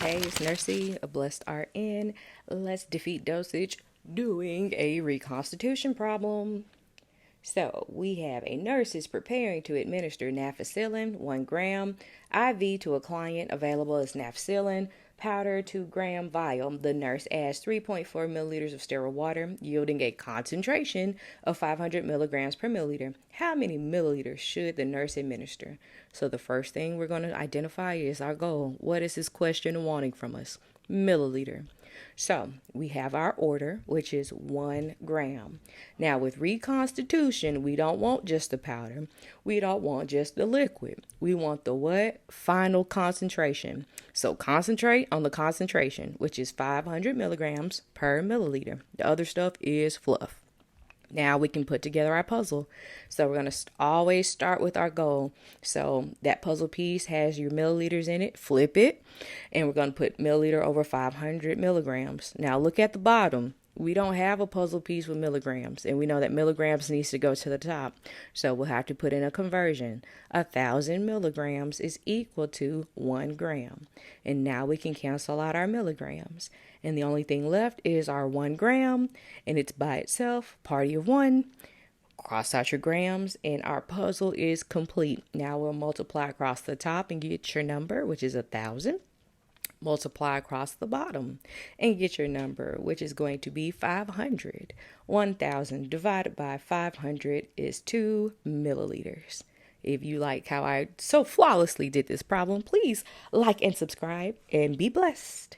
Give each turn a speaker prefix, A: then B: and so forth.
A: Hey, it's Nursey, a blessed RN. Let's defeat dosage doing a reconstitution problem. So we have a nurse is preparing to administer nafcillin 1 gram, IV to a client. Available as nafcillin powder 2-gram vial. The nurse adds 3.4 milliliters of sterile water, yielding a concentration of 500 milligrams per milliliter. How many milliliters should the nurse administer? So the first thing we're going to identify is our goal. What is this question wanting from us? Milliliter. So we have our order, which is 1 gram. Now with reconstitution, we don't want just the powder. We don't want just the liquid. We want the what? Final concentration. So concentrate on the concentration, which is 500 milligrams per milliliter. The other stuff is fluff. Now we can put together our puzzle. So we're going to always start with our goal. So that puzzle piece has your milliliters in it. Flip it. And we're going to put milliliter over 500 milligrams. Now look at the bottom. We don't have a puzzle piece with milligrams. And we know that milligrams needs to go to the top. So we'll have to put in a conversion. 1,000 milligrams is equal to 1 gram. And now we can cancel out our milligrams. And the only thing left is our 1 gram, and it's by itself, party of 1. Cross out your grams, and our puzzle is complete. Now we'll multiply across the top and get your number, which is 1,000. Multiply across the bottom and get your number, which is going to be 500. 1,000 divided by 500 is 2 milliliters. If you like how I so flawlessly did this problem, please like and subscribe and be blessed.